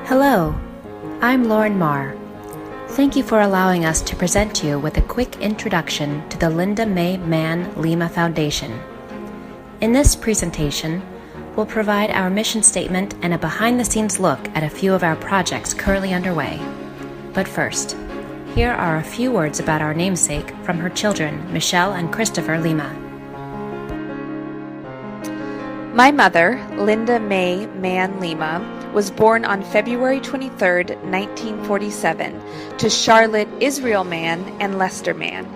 Hello, I'm Lauren Marr. Thank you for allowing us to present you with a quick introduction to the Mae Mahon Lema Foundation. In this presentation, we'll provide our mission statement and a behind-the-scenes look at a few of our projects currently underway. But first, here are a few words about our namesake from her children, Michelle and Christopher Lema. My mother, Linda Mae Mahon Lema, was born on February 23, 1947, to Charlotte Israel Mann and Lester Mann.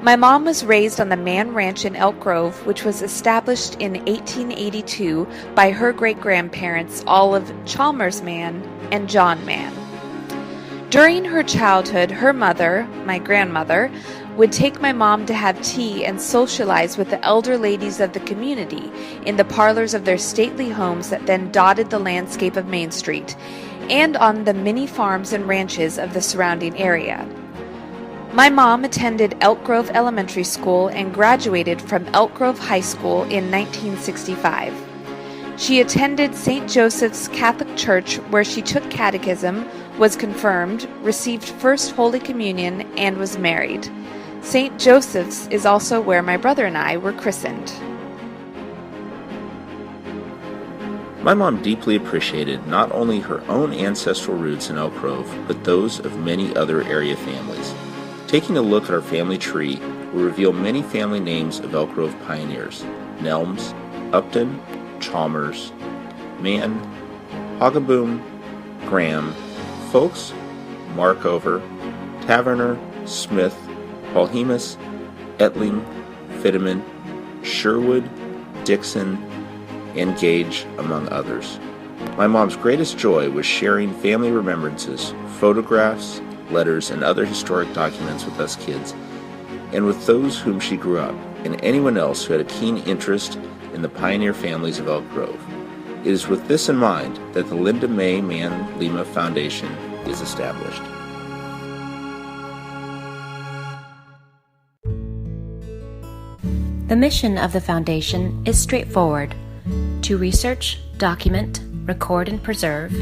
My mom was raised on the Mann Ranch in Elk Grove, which was established in 1882 by her great-grandparents Olive Chalmers Mann and John Mann. During her childhood, her mother, my grandmother, would take my mom to have tea and socialize with the elder ladies of the community in the parlors of their stately homes that then dotted the landscape of Main Street, and on the many farms and ranches of the surrounding area. My mom attended Elk Grove Elementary School and graduated from Elk Grove High School in 1965. She attended St. Joseph's Catholic Church, where she took catechism, was confirmed, received First Holy Communion, and was married. St. Joseph's is also where my brother and I were christened. My mom deeply appreciated not only her own ancestral roots in Elk Grove, but those of many other area families. Taking a look at our family tree will reveal many family names of Elk Grove pioneers: Nelms, Upton, Chalmers, Mann, Hoggaboom, Graham, Folks, Markover, Taverner, Smith, Paulhemus, Etling, Fittiman, Sherwood, Dixon, and Gage, among others. My mom's greatest joy was sharing family remembrances, photographs, letters, and other historic documents with us kids, and with those whom she grew up, and anyone else who had a keen interest in the pioneer families of Elk Grove. It is with this in mind that the Mae Mahon Lema Foundation is established. The mission of the foundation is straightforward: to research, document, record and preserve,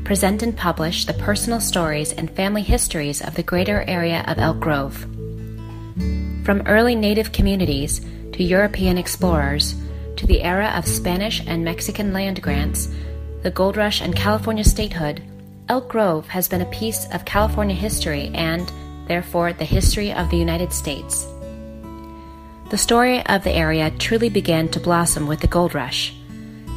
present and publish the personal stories and family histories of the greater area of Elk Grove. From early native communities to European explorers, to the era of Spanish and Mexican land grants, the gold rush and California statehood, Elk Grove has been a piece of California history and, therefore, the history of the United States. The story of the area truly began to blossom with the gold rush.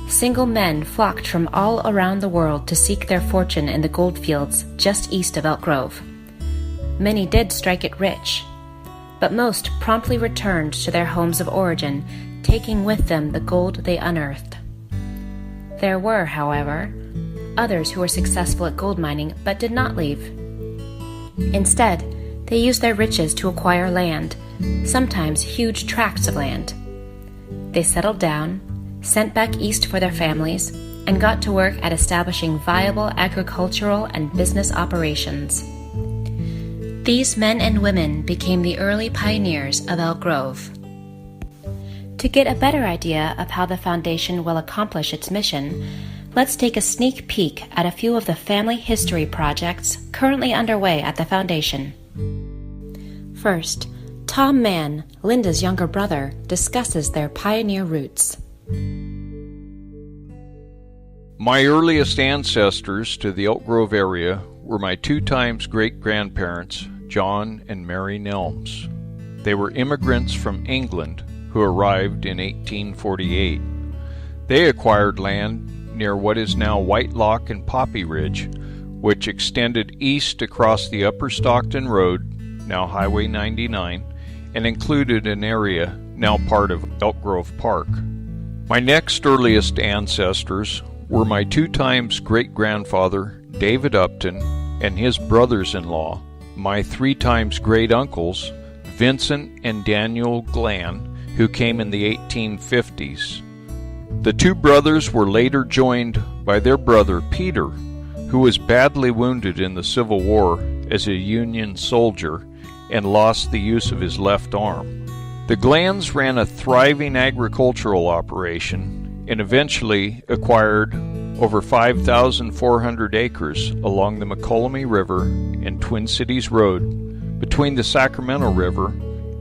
Single men flocked from all around the world to seek their fortune in the gold fields just east of Elk Grove. Many did strike it rich, but most promptly returned to their homes of origin, taking with them the gold they unearthed. There were, however, others who were successful at gold mining but did not leave. Instead, they used their riches to acquire land, sometimes huge tracts of land. They settled down, sent back east for their families, and got to work at establishing viable agricultural and business operations. These men and women became the early pioneers of Elk Grove. To get a better idea of how the foundation will accomplish its mission, let's take a sneak peek at a few of the family history projects currently underway at the foundation. First, Tom Mann, Linda's younger brother, discusses their pioneer roots. My earliest ancestors to the Elk Grove area were my 2 times great-grandparents, John and Mary Nelms. They were immigrants from England who arrived in 1848. They acquired land near what is now Whitelock and Poppy Ridge, which extended east across the Upper Stockton Road, now Highway 99, and included an area now part of Elk Grove Park. My next earliest ancestors were my 2 times great-grandfather, David Upton, and his brothers-in-law, my 3 times great-uncles, Vincent and Daniel Glenn, who came in the 1850s. The 2 brothers were later joined by their brother Peter, who was badly wounded in the Civil War as a Union soldier and lost the use of his left arm. The Glenns ran a thriving agricultural operation and eventually acquired over 5,400 acres along the McCollum River and Twin Cities Road, between the Sacramento River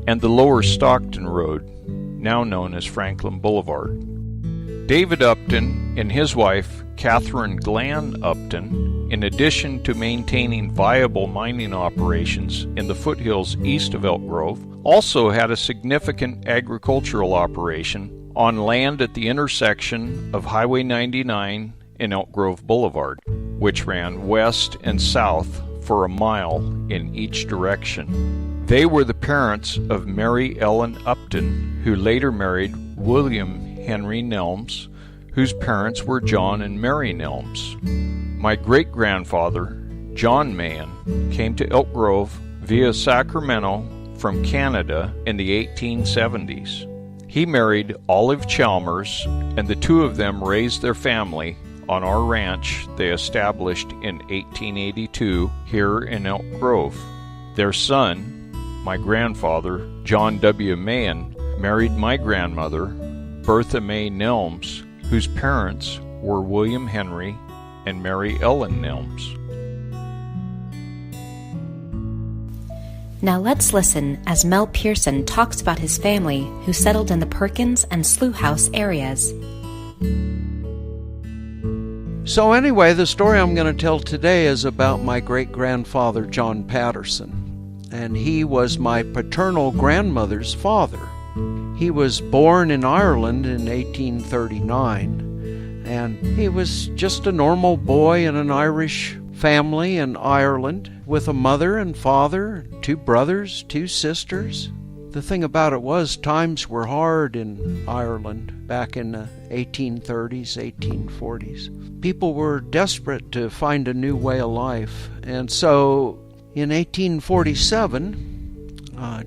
and the Lower Stockton Road, now known as Franklin Boulevard. David Upton and his wife, Catherine Glenn Upton, in addition to maintaining viable mining operations in the foothills east of Elk Grove, also had a significant agricultural operation on land at the intersection of Highway 99 and Elk Grove Boulevard, which ran west and south for a mile in each direction. They were the parents of Mary Ellen Upton, who later married William Henry Nelms, whose parents were John and Mary Nelms. My great-grandfather, John Mahon, came to Elk Grove via Sacramento from Canada in the 1870s. He married Olive Chalmers, and the two of them raised their family on our ranch they established in 1882 here in Elk Grove. Their son, my grandfather, John W. Mahon, married my grandmother, Bertha Mae Nelms, whose parents were William Henry and Mary Ellen Nelms. Now let's listen as Mel Pearson talks about his family who settled in the Perkins and Slough House areas. So anyway, the story I'm going to tell today is about my great-grandfather, John Patterson. And he was my paternal grandmother's father. He was born in Ireland in 1839, and he was just a normal boy in an Irish family in Ireland with a mother and father, 2 brothers, 2 sisters. The thing about it was times were hard in Ireland back in the 1830s, 1840s. People were desperate to find a new way of life. And so in 1847,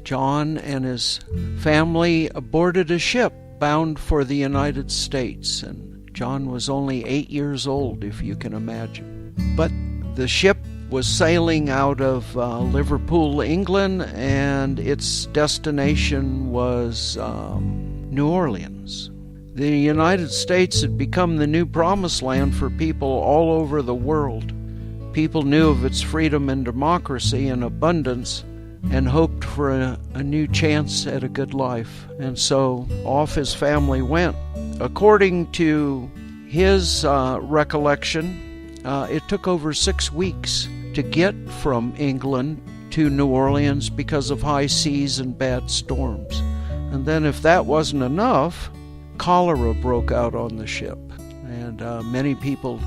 John and his family boarded a ship bound for the United States. And John was only 8 years old, if you can imagine. But the ship was sailing out of Liverpool, England, and its destination was New Orleans. The United States had become the new promised land for people all over the world. People knew of its freedom and democracy and abundance and hoped for a new chance at a good life. And so off his family went. According to his recollection, it took over 6 weeks to get from England to New Orleans because of high seas and bad storms. And then if that wasn't enough, cholera broke out on the ship, and many people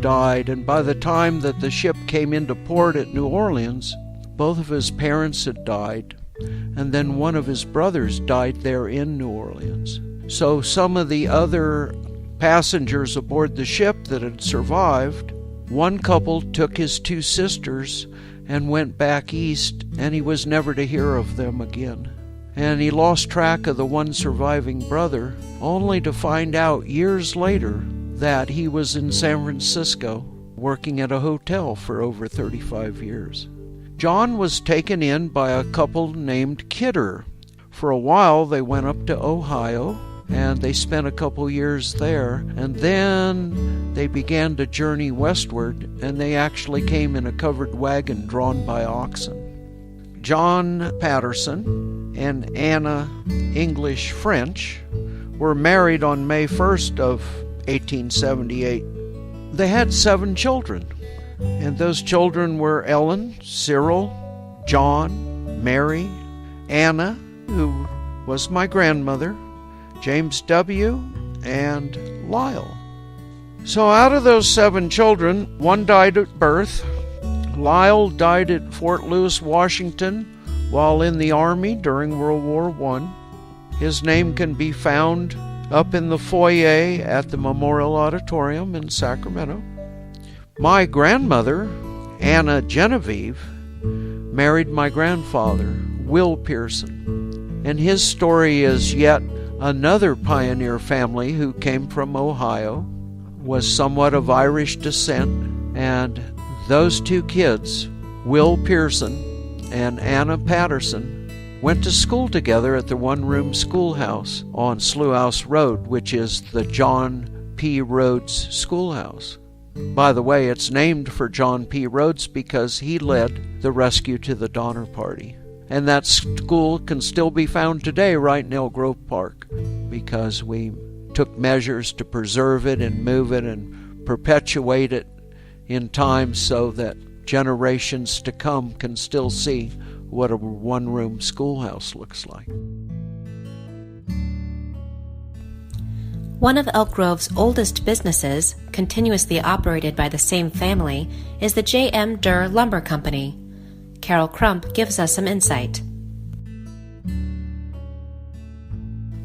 died. And by the time that the ship came into port at New Orleans, both of his parents had died, and then one of his brothers died there in New Orleans. So some of the other passengers aboard the ship that had survived, one couple took his 2 sisters and went back east, and he was never to hear of them again. And he lost track of the one surviving brother, only to find out years later that he was in San Francisco working at a hotel for over 35 years. John was taken in by a couple named Kidder. For a while they went up to Ohio, and they spent a couple years there, and then they began to journey westward, and they actually came in a covered wagon drawn by oxen. John Patterson and Anna English French were married on May 1st of 1878. They had 7 children, and those children were Ellen, Cyril, John, Mary, Anna, who was my grandmother, James W., and Lyle. So out of those 7 children, 1 died at birth. Lyle died at Fort Lewis, Washington, while in the Army during World War I. His name can be found up in the foyer at the Memorial Auditorium in Sacramento. My grandmother, Anna Genevieve, married my grandfather, Will Pearson. And his story is yet another pioneer family who came from Ohio, was somewhat of Irish descent, and those 2 kids, Will Pearson and Anna Patterson, went to school together at the one-room schoolhouse on Slough House Road, which is the John P. Rhodes Schoolhouse. By the way, it's named for John P. Rhodes because he led the rescue to the Donner Party. And that school can still be found today right in Elk Grove Park because we took measures to preserve it and move it and perpetuate it in time so that generations to come can still see what a one-room schoolhouse looks like. One of Elk Grove's oldest businesses, continuously operated by the same family, is the J.M. Derr Lumber Company. Carol Crump gives us some insight.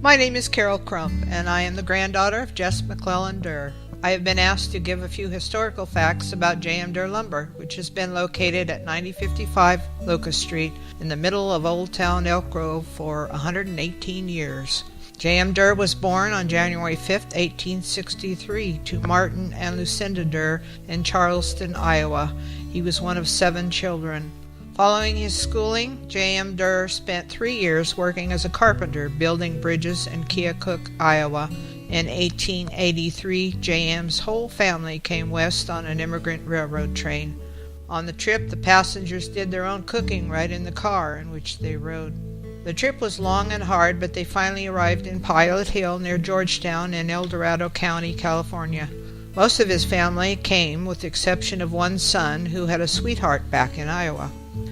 My name is Carol Crump, and I am the granddaughter of Jess McClellan Derr. I have been asked to give a few historical facts about J.M. Derr Lumber, which has been located at 9055 Locust Street in the middle of Old Town Elk Grove for 118 years. J.M. Derr was born on January 5, 1863, to Martin and Lucinda Derr in Charleston, Iowa. He was one of 7 children. Following his schooling, J.M. Derr spent 3 years working as a carpenter, building bridges in Keokuk, Iowa. In 1883, J.M.'s whole family came west on an immigrant railroad train. On the trip, the passengers did their own cooking right in the car in which they rode. The trip was long and hard, but they finally arrived in Pilot Hill near Georgetown in El Dorado County, California. Most of his family came, with the exception of one son who had a sweetheart back in Iowa.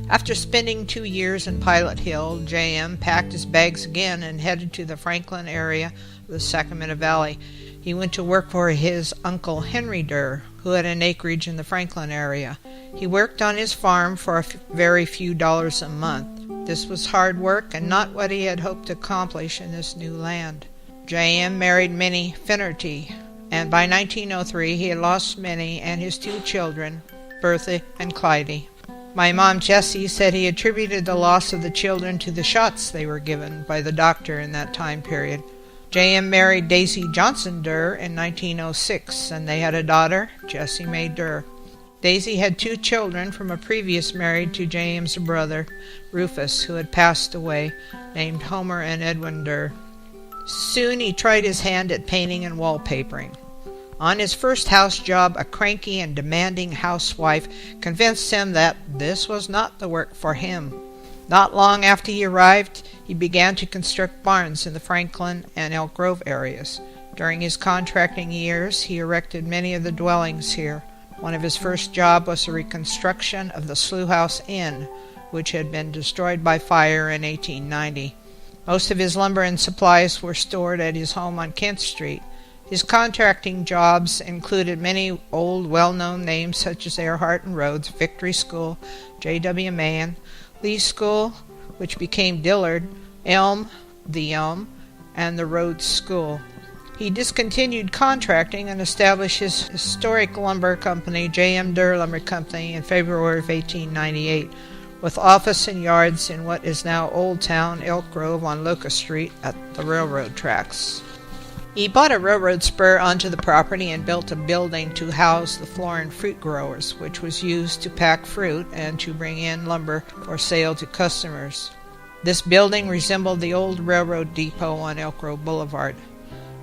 After spending 2 years in Pilot Hill, J.M. packed his bags again and headed to the Franklin area of the Sacramento Valley. He went to work for his uncle Henry Derr, who had an acreage in the Franklin area. He worked on his farm for a very few dollars a month. This was hard work and not what he had hoped to accomplish in this new land. J.M. married Minnie Finnerty, and by 1903 he had lost Minnie and his 2 children, Bertha and Clyde. My mom, Jessie, said he attributed the loss of the children to the shots they were given by the doctor in that time period. J.M. married Daisy Johnson Derr in 1906, and they had a daughter, Jessie Mae Derr. Daisy had 2 children from a previous marriage to J.M.'s brother, Rufus, who had passed away, named Homer and Edwin Derr. Soon he tried his hand at painting and wallpapering. On his first house job, a cranky and demanding housewife convinced him that this was not the work for him. Not long after he arrived, he began to construct barns in the Franklin and Elk Grove areas. During his contracting years, he erected many of the dwellings here. One of his first jobs was the reconstruction of the Slough House Inn, which had been destroyed by fire in 1890. Most of his lumber and supplies were stored at his home on Kent Street. His contracting jobs included many old, well-known names such as Earhart and Rhodes, Victory School, J.W. Mann, Lee School, which became Dillard, Elm, the Elm, and the Rhodes School. He discontinued contracting and established his historic lumber company, J.M. Derr Lumber Company, in February of 1898, with office and yards in what is now Old Town Elk Grove on Locust Street at the railroad tracks. He bought a railroad spur onto the property and built a building to house the Florin fruit growers, which was used to pack fruit and to bring in lumber for sale to customers. This building resembled the old railroad depot on Elk Grove Boulevard.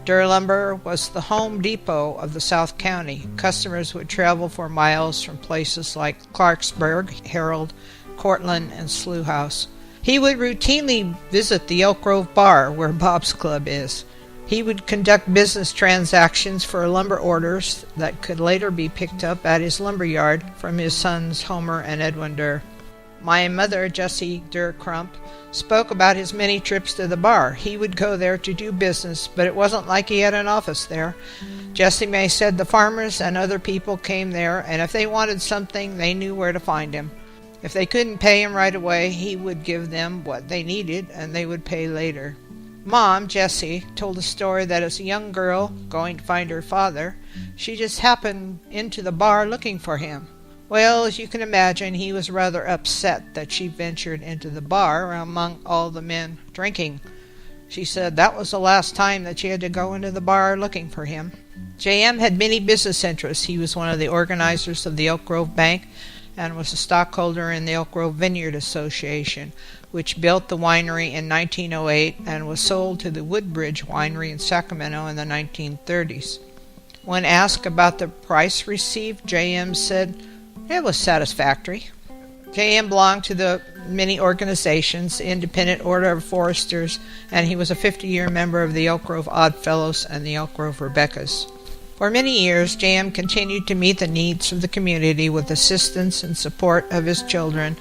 Derr Lumber was the home depot of the South County. Customers would travel for miles from places like Clarksburg, Herald, Cortland, and Slough House. He would routinely visit the Elk Grove Bar, where Bob's Club is. He would conduct business transactions for lumber orders that could later be picked up at his lumber yard from his sons Homer and Edwin Derr. My mother, Jessie Derr Crump, spoke about his many trips to the bar. He would go there to do business, but it wasn't like he had an office there. Jessie Mae said the farmers and other people came there, and if they wanted something, they knew where to find him. If they couldn't pay him right away, he would give them what they needed, and they would pay later. Mom, Jessie, told a story that as a young girl going to find her father, she just happened into the bar looking for him. Well, as you can imagine, he was rather upset that she ventured into the bar among all the men drinking. She said that was the last time that she had to go into the bar looking for him. J.M. had many business interests. He was one of the organizers of the Elk Grove Bank and was a stockholder in the Elk Grove Vineyard Association, which built the winery in 1908 and was sold to the Woodbridge Winery in Sacramento in the 1930s. When asked about the price received, J.M. said it was satisfactory. J.M. belonged to the many organizations, the Independent Order of Foresters, and he was a 50-year member of the Elk Grove Oddfellows and the Elk Grove Rebeccas. For many years, J.M. continued to meet the needs of the community with assistance and support of his children,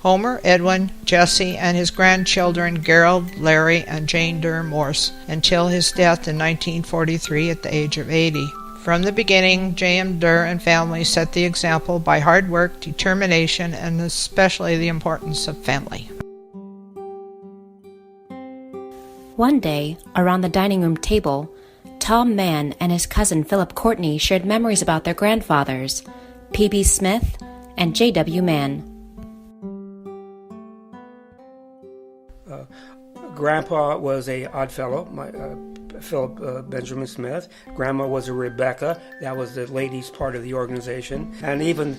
Homer, Edwin, Jesse, and his grandchildren Gerald, Larry, and Jane Derr Morse, until his death in 1943 at the age of 80. From the beginning, J.M. Derr and family set the example by hard work, determination, and especially the importance of family. One day, around the dining room table, Tom Mann and his cousin Philip Courtney shared memories about their grandfathers, P.B. Smith and J.W. Mann. Grandpa was a Oddfellow, Philip Benjamin Smith. Grandma was a Rebecca. That was the ladies' part of the organization. And even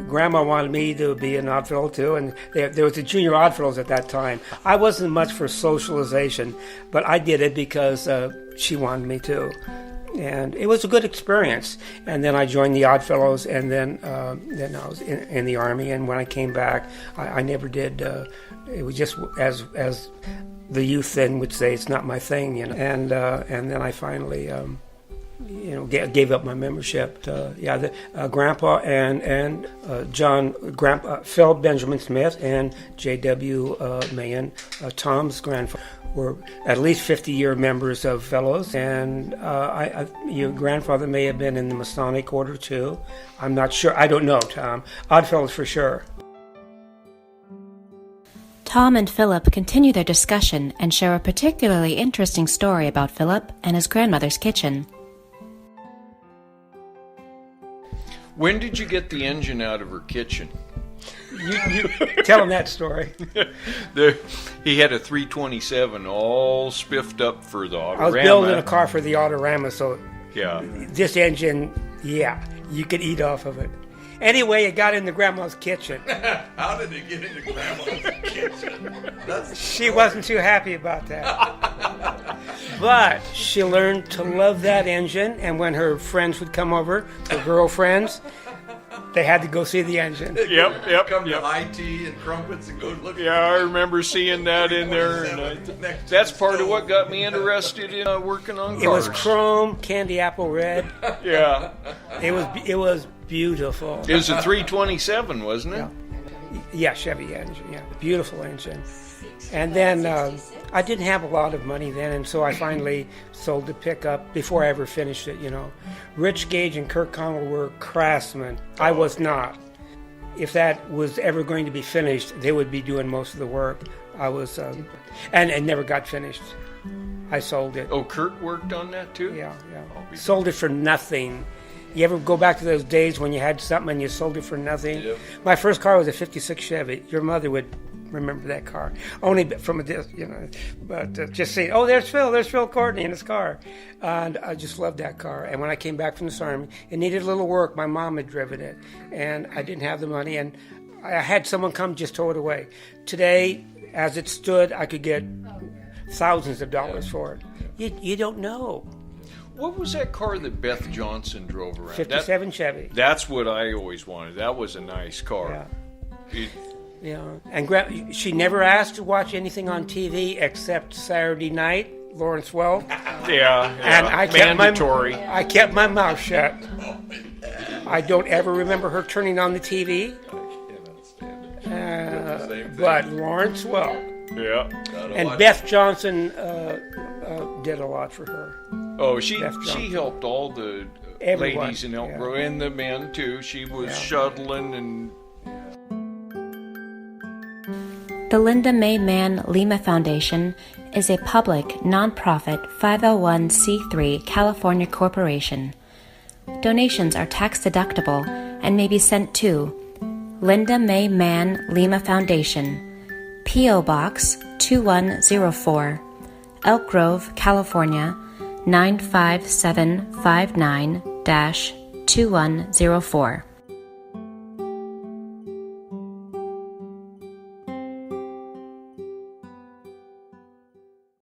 Grandma wanted me to be an Oddfellow too. And there was the Junior Oddfellows at that time. I wasn't much for socialization, but I did it because she wanted me to. And it was a good experience. And then I joined the Oddfellows, and then I was in the Army. And when I came back, I never did. It was just as the youth then would say, it's not my thing, you know. And then I finally, gave up my membership. Grandpa and Phil Benjamin Smith and J.W. Mahon, Tom's grandfather, were at least 50-year members of Fellows. And your grandfather may have been in the Masonic Order too. I'm not sure. I don't know, Tom. Oddfellows for sure. Tom and Philip continue their discussion and share a particularly interesting story about Philip and his grandmother's kitchen. When did you get the engine out of her kitchen? You tell him that story. He had a 327 all spiffed up for the Autorama. I was building a car for the Autorama, so yeah, this engine, you could eat off of it. Anyway, it got into Grandma's kitchen. How did it get into Grandma's kitchen? She wasn't too happy about that. But she learned to love that engine, and when her friends would come over, her girlfriends, they had to go see the engine. Yep. Come to high tea and crumpets and go look. Yeah, I remember seeing that in there. And that's part of what got me interested in working on cars. It was chrome, candy apple red. Yeah. It was beautiful. It was a 327, wasn't it? Yeah, Chevy engine. Yeah, beautiful engine. And then I didn't have a lot of money then, and so I finally sold the pickup before I ever finished it, you know. Rich Gage and Kirk Connell were craftsmen. I was not. If that was ever going to be finished, they would be doing most of the work. I was, and it never got finished. I sold it. Oh, Kurt worked on that too? Yeah. Sold it for nothing. You ever go back to those days when you had something and you sold it for nothing? Yep. My first car was a 56 Chevy. Your mother would remember that car. Only from a distance, you know. But just saying, there's Phil Courtney in his car. And I just loved that car. And when I came back from the Army, it needed a little work. My mom had driven it. And I didn't have the money. And I had someone come just tow it away. Today, as it stood, I could get thousands of dollars for it. You don't know. What was that car that Beth Johnson drove around? 57 Chevy. That's what I always wanted. That was a nice car. Yeah. And she never asked to watch anything on TV except Saturday night, Lawrence Welk. Yeah. And I kept my mouth shut. I don't ever remember her turning on the TV. But Lawrence Welk. Yeah. And Beth Johnson did a lot for her. Oh, she helped all the Everyone. ladies in Elk Grove and the men too. She was shuttling and. The Linda Mae Mahon Lema Foundation is a public, nonprofit 501c3 California corporation. Donations are tax-deductible and may be sent to Linda Mae Mahon Lema Foundation, P.O. Box 2104, Elk Grove, California 95759-2104.